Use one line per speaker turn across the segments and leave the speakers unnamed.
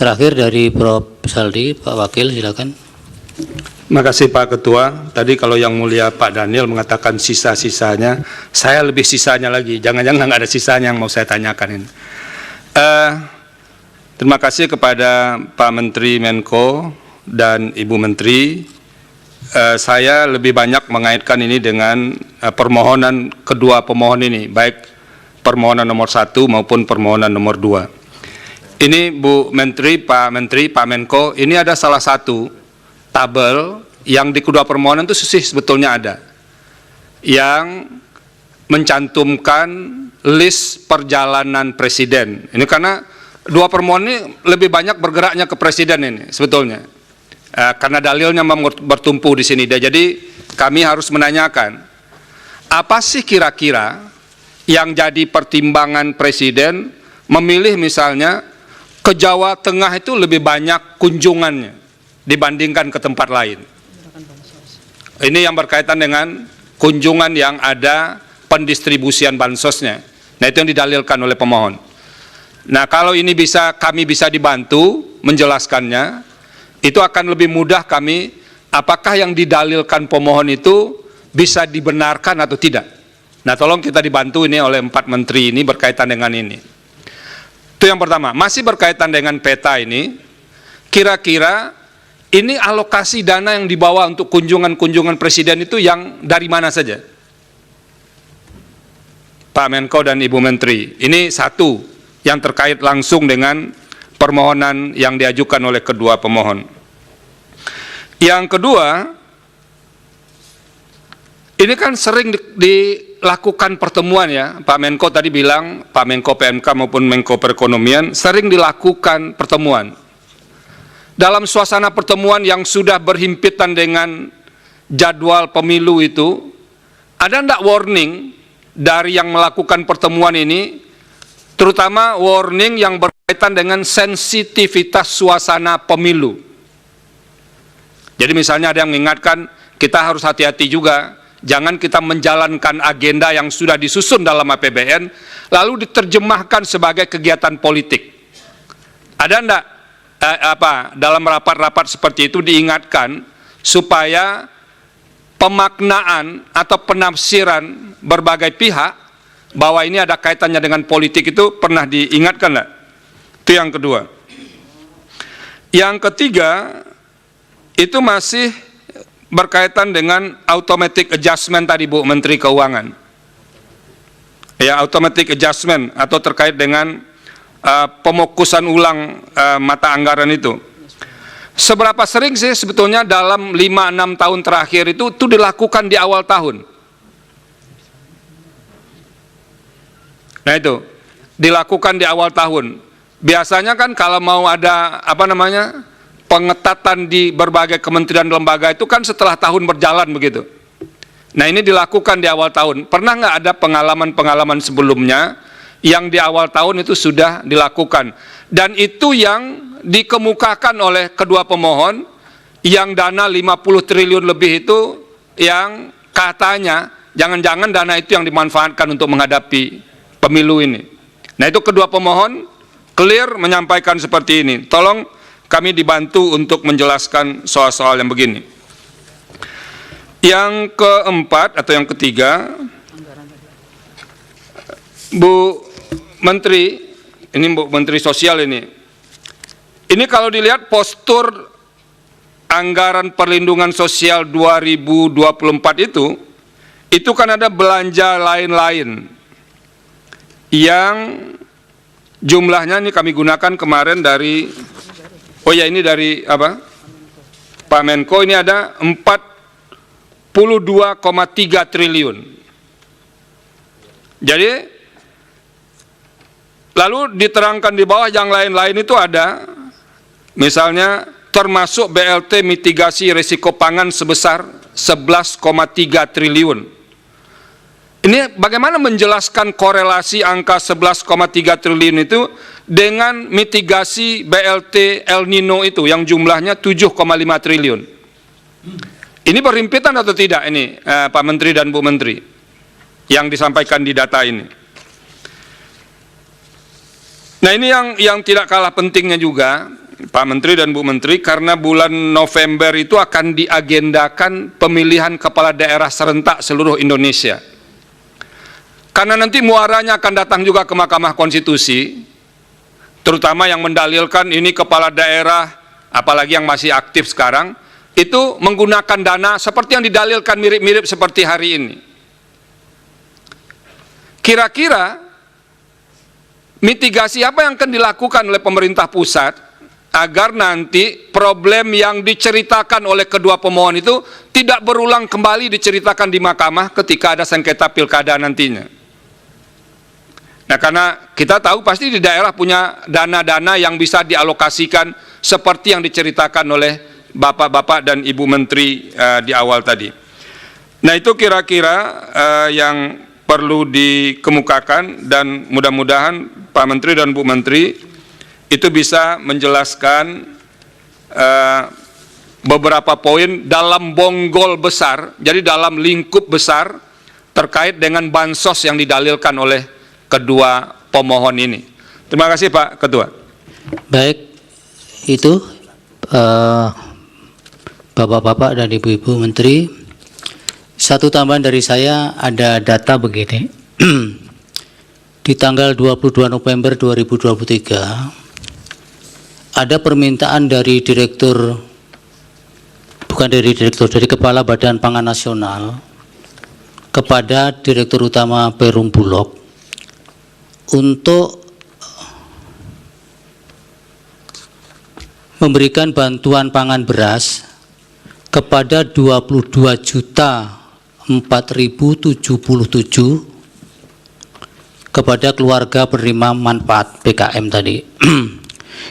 Terakhir dari Prof. Saldi, Pak Wakil, silakan.
Terima kasih Pak Ketua. Tadi kalau yang mulia Pak Daniel mengatakan sisa-sisanya, saya lebih sisanya lagi. Jangan-jangan nggak ada sisanya yang mau saya tanyakan ini. Terima kasih kepada Pak Menteri Menko dan Ibu Menteri. Saya lebih banyak mengaitkan ini dengan permohonan kedua pemohon ini, baik permohonan nomor 1 maupun permohonan nomor 2. Ini Bu Menteri, Pak Menko, ini ada salah satu tabel yang di kedua permohonan itu sebetulnya ada yang mencantumkan list perjalanan presiden. Ini karena dua permohonan ini lebih banyak bergeraknya ke presiden ini sebetulnya, karena dalilnya bertumpu di sini. Jadi kami harus menanyakan apa sih kira-kira yang jadi pertimbangan presiden memilih misalnya ke Jawa Tengah itu lebih banyak kunjungannya dibandingkan ke tempat lain. Ini yang berkaitan dengan kunjungan yang ada pendistribusian bansosnya. Nah, itu yang didalilkan oleh pemohon. Nah, kalau ini kami bisa dibantu menjelaskannya, itu akan lebih mudah kami apakah yang didalilkan pemohon itu bisa dibenarkan atau tidak. Nah, tolong kita dibantu ini oleh 4 menteri ini berkaitan dengan ini. Itu yang pertama. Masih berkaitan dengan peta ini, kira-kira ini alokasi dana yang dibawa untuk kunjungan-kunjungan presiden itu yang dari mana saja? Pak Menko dan Ibu Menteri, ini satu yang terkait langsung dengan permohonan yang diajukan oleh kedua pemohon. Yang kedua, ini kan sering dilakukan pertemuan ya, Pak Menko tadi bilang, Pak Menko PMK maupun Menko Perekonomian, sering dilakukan pertemuan. Dalam suasana pertemuan yang sudah berhimpitan dengan jadwal pemilu itu, ada enggak warning dari yang melakukan pertemuan ini, terutama warning yang berkaitan dengan sensitivitas suasana pemilu. Jadi misalnya ada yang mengingatkan, kita harus hati-hati juga, jangan kita menjalankan agenda yang sudah disusun dalam APBN, lalu diterjemahkan sebagai kegiatan politik. Ada enggak dalam rapat-rapat seperti itu diingatkan supaya pemaknaan atau penafsiran berbagai pihak bahwa ini ada kaitannya dengan politik itu pernah diingatkan enggak? Itu yang kedua. Yang ketiga, itu masih berkaitan dengan automatic adjustment tadi Bu Menteri Keuangan. Ya, automatic adjustment atau terkait dengan pemokusan ulang mata anggaran itu. Seberapa sering sih sebetulnya dalam 5-6 tahun terakhir itu dilakukan di awal tahun? Nah itu, dilakukan di awal tahun. Biasanya kan kalau mau ada pengetatan di berbagai kementerian lembaga itu kan setelah tahun berjalan begitu. Nah ini dilakukan di awal tahun. Pernah nggak ada pengalaman-pengalaman sebelumnya yang di awal tahun itu sudah dilakukan? Dan itu yang dikemukakan oleh kedua pemohon, yang dana 50 triliun lebih itu yang katanya jangan-jangan dana itu yang dimanfaatkan untuk menghadapi pemilu ini. Nah itu kedua pemohon clear menyampaikan seperti ini. Tolong kami dibantu untuk menjelaskan soal-soal yang begini. Yang keempat atau yang ketiga, Bu Menteri, ini Bu Menteri Sosial ini kalau dilihat postur anggaran perlindungan sosial 2024 itu kan ada belanja lain-lain yang jumlahnya ini kami gunakan kemarin dari, oh ya ini dari apa? Pak Menko, ini ada 42,3 triliun. Jadi lalu diterangkan di bawah yang lain-lain itu ada, misalnya termasuk BLT mitigasi risiko pangan sebesar 11,3 triliun. Ini bagaimana menjelaskan korelasi angka 11,3 triliun itu dengan mitigasi BLT El Nino itu yang jumlahnya 7,5 triliun. Ini berhimpitan atau tidak ini Pak Menteri dan Bu Menteri yang disampaikan di data ini? Nah ini yang tidak kalah pentingnya juga, Pak Menteri dan Bu Menteri, karena bulan November itu akan diagendakan pemilihan kepala daerah serentak seluruh Indonesia. Karena nanti muaranya akan datang juga ke Mahkamah Konstitusi, terutama yang mendalilkan ini kepala daerah, apalagi yang masih aktif sekarang, itu menggunakan dana seperti yang didalilkan mirip-mirip seperti hari ini. Kira-kira mitigasi apa yang akan dilakukan oleh pemerintah pusat agar nanti problem yang diceritakan oleh kedua pemohon itu tidak berulang kembali diceritakan di mahkamah ketika ada sengketa pilkada nantinya. Nah, karena kita tahu pasti di daerah punya dana-dana yang bisa dialokasikan seperti yang diceritakan oleh Bapak-Bapak dan Ibu Menteri di awal tadi. Nah, itu kira-kira yang perlu dikemukakan, dan mudah-mudahan Pak Menteri dan Bu Menteri itu bisa menjelaskan beberapa poin dalam bonggol besar, jadi dalam lingkup besar terkait dengan bansos yang didalilkan oleh kedua pemohon ini. Terima kasih Pak Ketua.
Baik, itu Bapak-Bapak dan Ibu-Ibu Menteri. Satu tambahan dari saya, ada data begini. Di tanggal 22 November 2023 ada permintaan dari dari Kepala Badan Pangan Nasional kepada Direktur Utama Perum Bulog untuk memberikan bantuan pangan beras kepada 22.004.077 kepada keluarga penerima manfaat PKM tadi.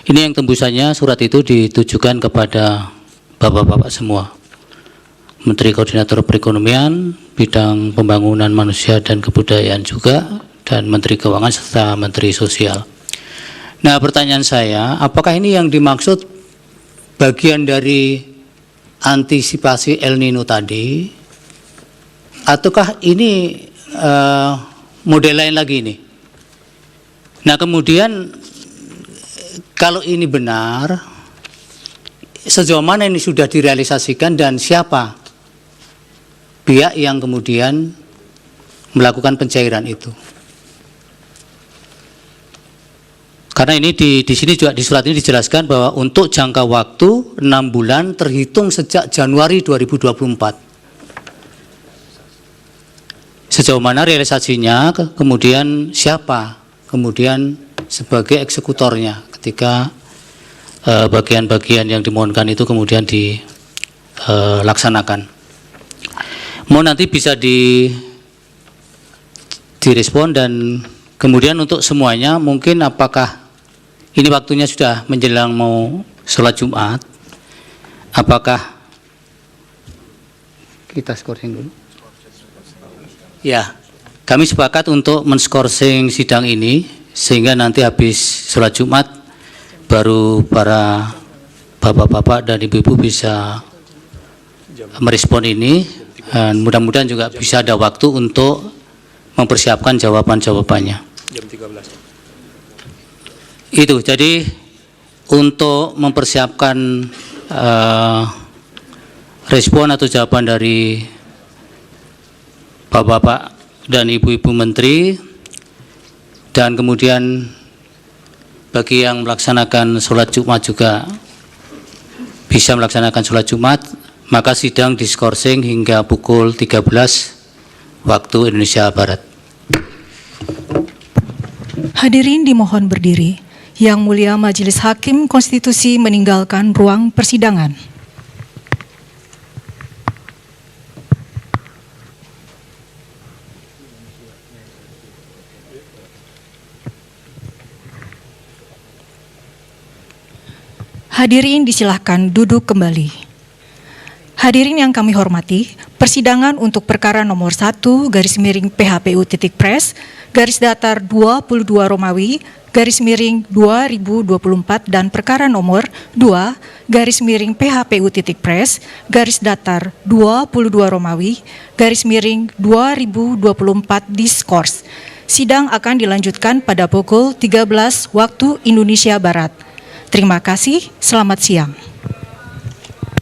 Ini yang tembusannya, surat itu ditujukan kepada Bapak-Bapak semua, Menteri Koordinator Perekonomian, Bidang Pembangunan Manusia dan Kebudayaan juga, dan Menteri Keuangan serta Menteri Sosial. Nah, pertanyaan saya, apakah ini yang dimaksud bagian dari antisipasi El Nino tadi, ataukah ini model lain lagi ini? Nah, kemudian kalau ini benar, sejauh mana ini sudah direalisasikan dan siapa pihak yang kemudian melakukan pencairan itu? Karena ini di sini juga di surat ini dijelaskan bahwa untuk jangka waktu 6 bulan terhitung sejak Januari 2024. Sejauh mana realisasinya, kemudian siapa kemudian sebagai eksekutornya ketika bagian-bagian yang dimohonkan itu kemudian dilaksanakan. Mau nanti bisa direspon, dan kemudian untuk semuanya mungkin apakah ini waktunya sudah menjelang mau sholat Jumat, apakah kita skorsing dulu? Ya, kami sepakat untuk men-skorsing sidang ini sehingga nanti habis sholat Jumat baru para Bapak-Bapak dan Ibu-Ibu bisa merespon ini, dan mudah-mudahan juga bisa ada waktu untuk mempersiapkan jawaban-jawabannya. Jam 13. Itu, jadi untuk mempersiapkan respon atau jawaban dari Bapak-Bapak dan Ibu-Ibu Menteri, dan kemudian bagi yang melaksanakan sholat Jumat juga bisa melaksanakan sholat Jumat, maka sidang diskorsing hingga pukul 13 waktu Indonesia Barat.
Hadirin dimohon berdiri. Yang Mulia Majelis Hakim Konstitusi meninggalkan ruang persidangan. Hadirin disilahkan duduk kembali. Hadirin yang kami hormati, persidangan untuk perkara nomor 1-PHPU-Pres/22 dan perkara nomor 2-PHPU-Pres/22 diskors. Sidang akan dilanjutkan pada pukul 13 waktu Indonesia Barat. Terima kasih, selamat siang.